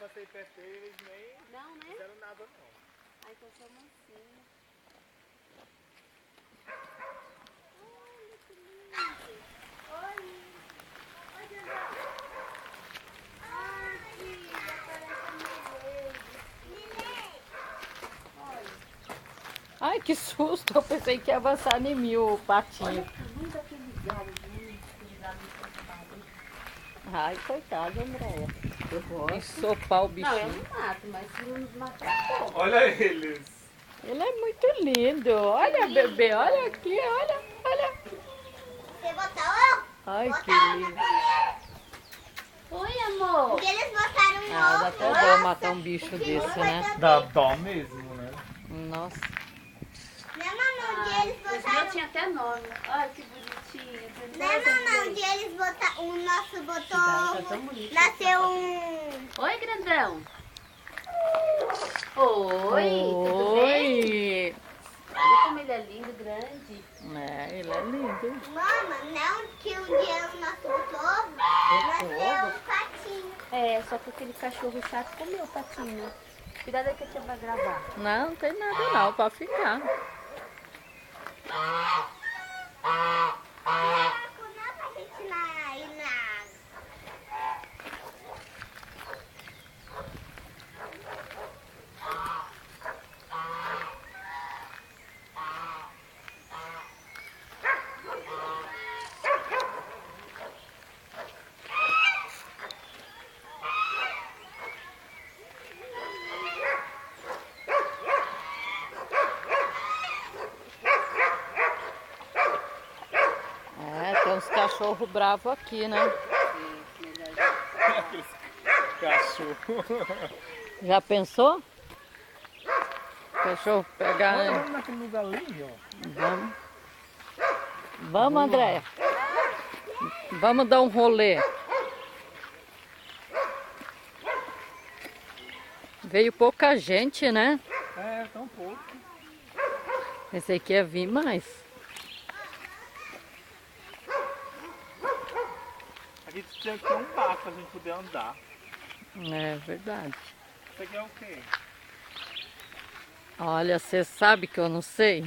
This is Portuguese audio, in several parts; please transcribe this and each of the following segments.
passei perto deles, nem não, né? fizeram nada não. Ai, que eu sou mansinha. Olha que lindo. Oi. Oi, Jandão. Ai, filha, parece um olha. Ai, que susto! Eu pensei que ia avançar em mim o patinho. Olha que lindo aquele galho safado. Ai, coitado, Andréia. Eu gosto. Ensopar o Não, bichinho. eu não mato, mas se não matar, pô. Olha eles! Ele é muito lindo. Olha, bebê, olha aqui, olha, olha. Você botou? Ai, que lindo. Oi, amor. Porque eles botaram um Ah, dá ovo. até dó matar um bicho desse, né? Dá dó mesmo, né? Nossa. Né, mamãe? Um dia eles Os meus botaram... tinha até nome. Olha que bonitinho. Né, mamãe? Um dia eles botaram... O nosso Tá botou tão ovo. bonito. Nasceu um... Oi, grandão. Oi, tudo bem? Oi. Olha como ele é lindo, grande. É, ele é lindo. Mama, não que um dia o nosso botou ovo. Nasceu um patinho. É, só que aquele cachorro chato comeu o patinho. Cuidado aí que a tia vai gravar. Não, não tem nada não, pode ficar. Não dá pra gente ir na água. É, tem uns cachorros bravos aqui, né? Aqueles cachorros. Já pensou? Cachorro pegar, Olha, né? vamos naquele lugar ali, ó. Vamos. Vamos, Andréia. Vamos dar um rolê. Veio pouca gente, né? É, tão pouco. Pensei que ia vir mais. Aqui tinha que ter um barco pra gente poder andar. É verdade. Isso aqui é o quê? Olha, você sabe que eu não sei?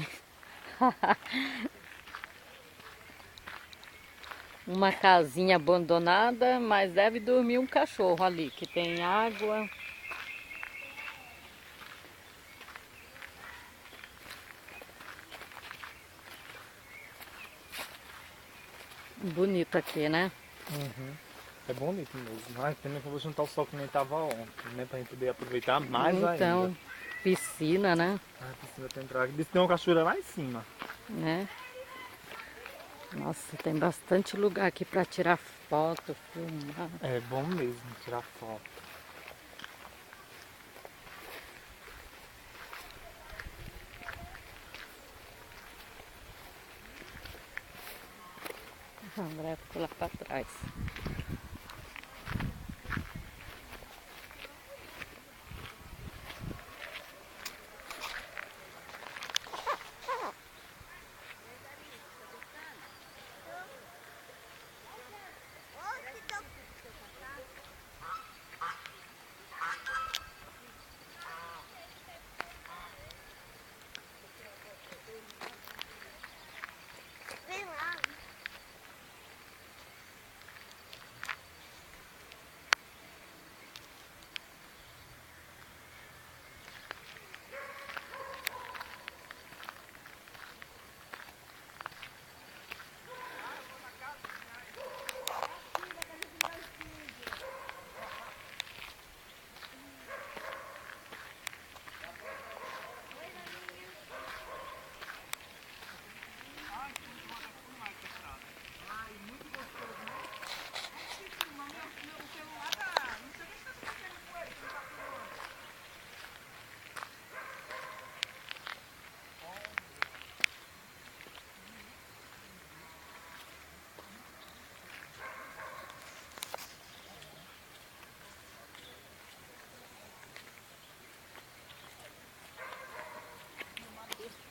Uma casinha abandonada, mas deve dormir um cachorro ali, que tem água. Bonito aqui, né? É bonito mesmo. Mas também que eu vou juntar o sol que nem tava ontem, né? Pra gente poder aproveitar mais Então, ainda. piscina, né? Ah, precisa ter entrada. Disse que tem uma cachoeira lá em cima. Né? Nossa, tem bastante lugar aqui para tirar foto, filmar. É bom mesmo tirar foto. A André ficou lá para trás. Vem lá.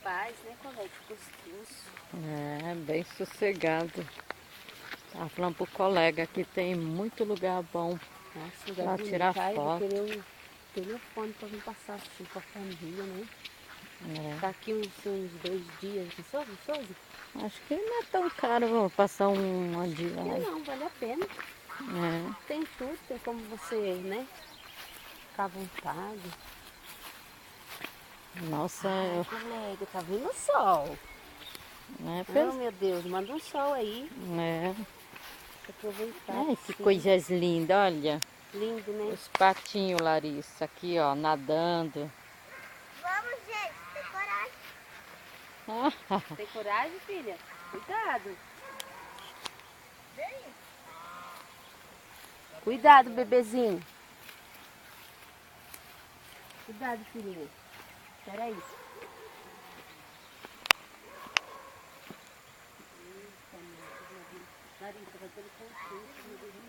Paz, né, colega? Gostoso. É, bem sossegado. Tava falando pro colega que tem muito lugar bom Nossa, Pra deve tirar bonito. Ai, eu vou foto. querer um telefone pra vir passar assim com a família, né? É. Tá aqui uns 2 dias, não soube? Acho que não é tão caro vou passar um dia lá. Não, vale a pena. É. Tem tudo, tem como você, né? Ficar à vontade. Nossa, Colega, tá vindo o sol. Oh, meu Deus, manda um sol aí. é. Pra aproveitar. Ai, que assim. coisas lindas, olha. Lindo, né? Os patinhos, Larissa, aqui, ó, nadando. Vamos, gente, tem coragem. Tem coragem, filha? Cuidado. Cuidado, bebezinho. Cuidado, filhinha. Espera aí. Larissa, vai ter consciência, meu Deus, né?